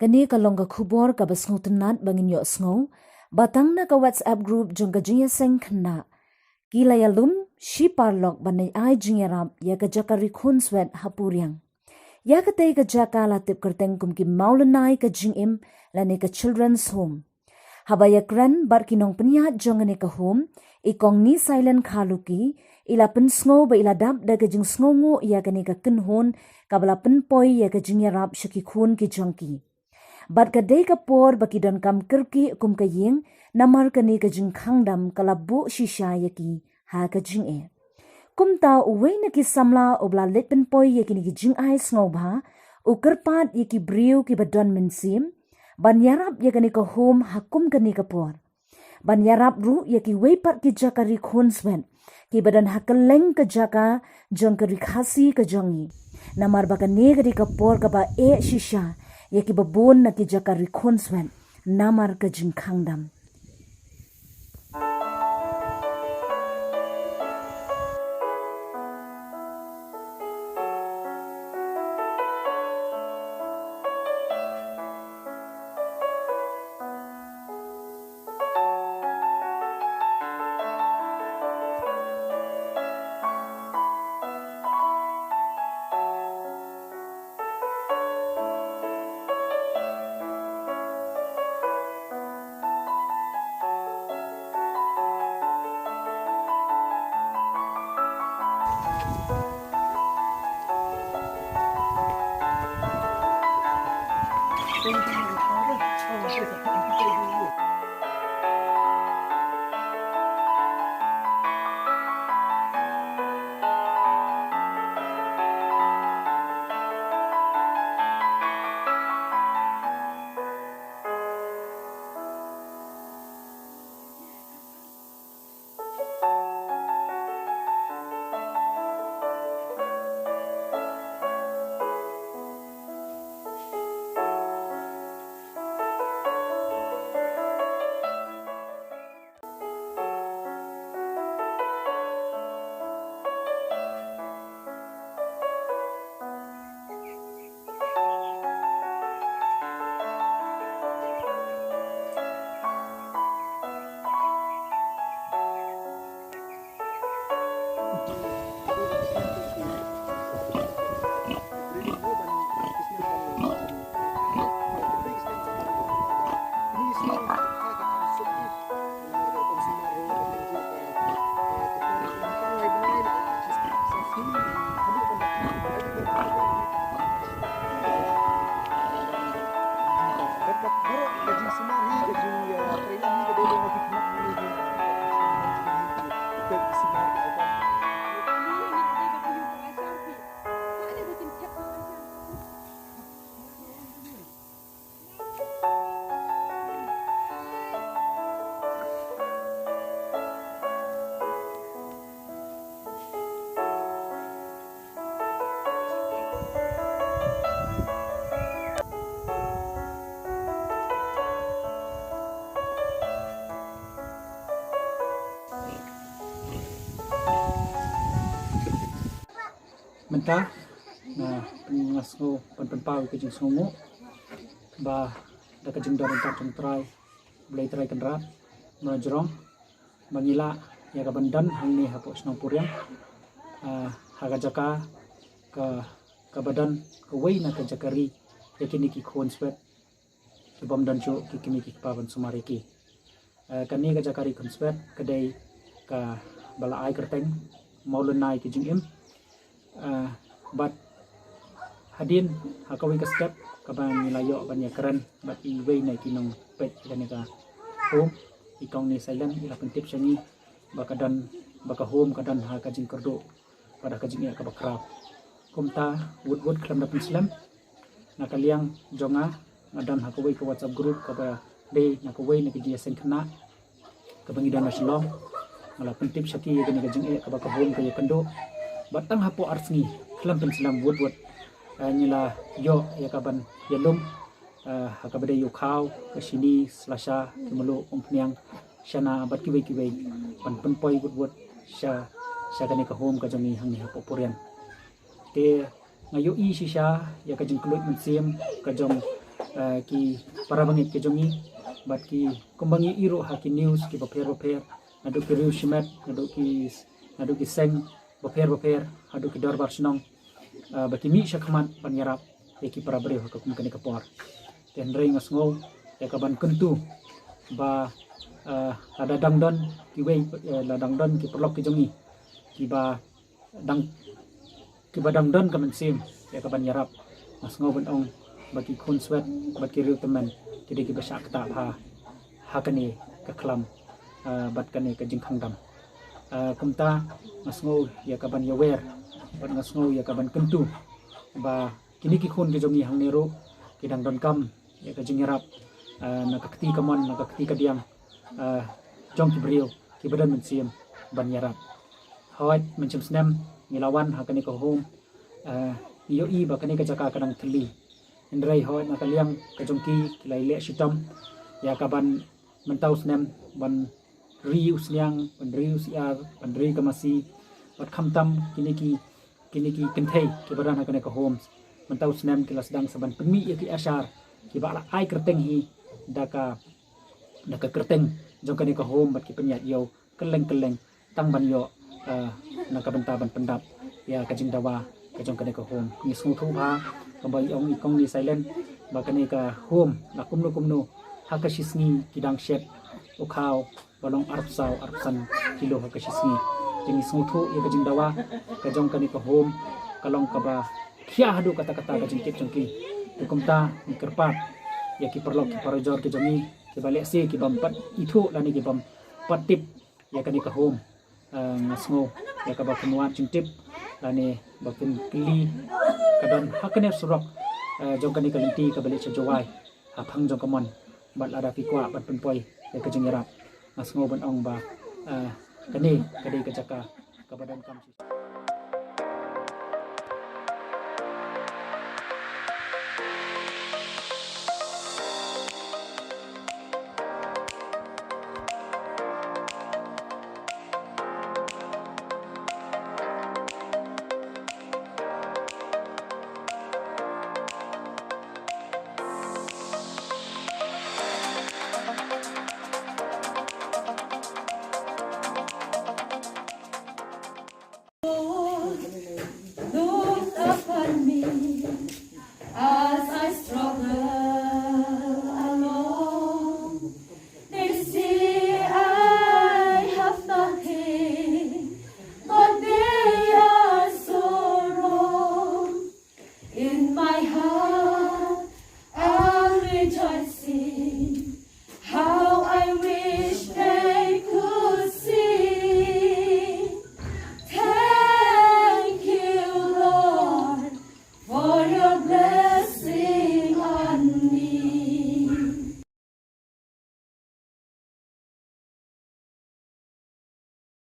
kani kalong ka khubor ka basngo tunat bangin yo sngo batang na ka WhatsApp group jong ka jinya seng khna kilayalum shi parlok banai ai jinya ram ya ka jakari khun swet hapuryang ya ka tei ka jakala tip kerteng kum ki maulanai ka jingim lane ka children's home habaya kran bar kinong penya jong ne ka home ikong ni silent khaluki ila pen sngo ba ila dap da ka jing sngo ngo ya ka ne ka kinhon ka bala pen poi ya ka jinya rap shiki khun ki jongki bat ka dei ka por baki don kam kirki kum ka ying namar ka ni ka jing khangdam kala bu shisha yaki ha ka jing e kum ta uwe na ki samla obla letpen poi yaki ni ki jing ai sngo ba ukerpat yaki briu ki badon mensim ban yarap yaki ni ka home hakum ka ni ka por ban yarap ru yaki weipat ki jakari khonswen ki badan hakeleng ka jaka jong ka rikhasi ka jongi namar baka ne ka di ka por ka ba e shisha yaki babon na ki jakari khonswen namar ka jing khangdam mentah na pengasgo penpau ke jing songo ba da ka jing daran tak trai blai trai kenrat no jrong mangila ya ka bandan hangni hapo snong puryang haga jaka ka badan ka wei na ka jakari yakini ki khon swet ki bom dan chu ki kimi ki pavan sumari ki kani ka jakari khon swet kadai ka bala ai kerteng maulunai ki jing im but hadin hakawi ka step kabang nilayo banya keren but iway na kinong pet kani ka home ikong ni silent ila pentip siya ni baka home kadan ha kajing kerdo pada kajing ya ka bakraw kumta wood klam na pinslam nakaliang jonga ngadan hakawi ka WhatsApp group kaba day nakaway na kijiya senkna kabangidan na silong ngala pentip siya ki kani kajing ka baka home kaya kando batang hapo arsni klam pinslam wood nila yo ya kaban yalum hakabade yo khaw kasini slasha kimulu umpniang shana bat kibai pan poi wood sha kani ka home ka jangi hangni hapo porian te ngayo i shisha ya ka jing kulut mensim ka jong ki para bangit ke jongi bat ki kumbangi iru ha ki news ki baper nadu ki riu shimet nadu ki seng baper hadu ki darbar sinong baki mi syakman panyarap ki para beriu ha kum kani kapor ten ring ngasngau ya kaban kentu ba ada dangdon ki wei la dangdon ki perlok ki jongi ki ba dangdon kaman sim ya kaban yarap ngasngau ban ong bagi kun swet bagi riu teman jadi ki basak ta ha kani ka klam bat kani ka jingkhang dam kumta ngasngau ya kaban yawer bat ngasngau ya kaban kentu ba kini ki kun ki jongi hang neru ki dangdon kam ya ka jingyarap nakakti kamon nakakti kadiang jong ki beriu ki badan mensiam ban yarap hawat mencem senam ngilawan ha kani ka home iyo i ba kani ka jaka kadang teli indrai hawat nakaliang ka jongki kilai le sitam ya kaban mentau senam ban riu sniang ban riu siar ban riu kamasi bat khamtam kini ki kenthei ki badan ha kani ka home mentau senam kilas dang saban pemi ya ki ashar ki ba la ai kerteng hi daka kerteng jong kani ka home bat ki penyat yo keleng tang ban yo naka benta ban pendap ya kajing dawa kajong kani ka home ni sung thu ba kambai ong ikong ni silent ba kani ka home na kumno haka shisni kidang shet ukhaw balong arpsan kilo haka shisni jing sung thu ya kajing dawa kajong kani ka home kalong ka ba khia hadu kata-kata kajing kip jongki tukumta ni kerpat ya ki perlok ki parojor ki jongi ki balik se ki bampat itu lani ki bam patip ya kani ka home ngasngo ya ka ba kenuat cintip lani bakin kili kadon hakane surok jong kani ka linti ka balik sejawai hapang jong kamon bat ada fikwa bat penpoi ya ka jingrap ngasngo ban ong ba kani ka jaka ka badan kam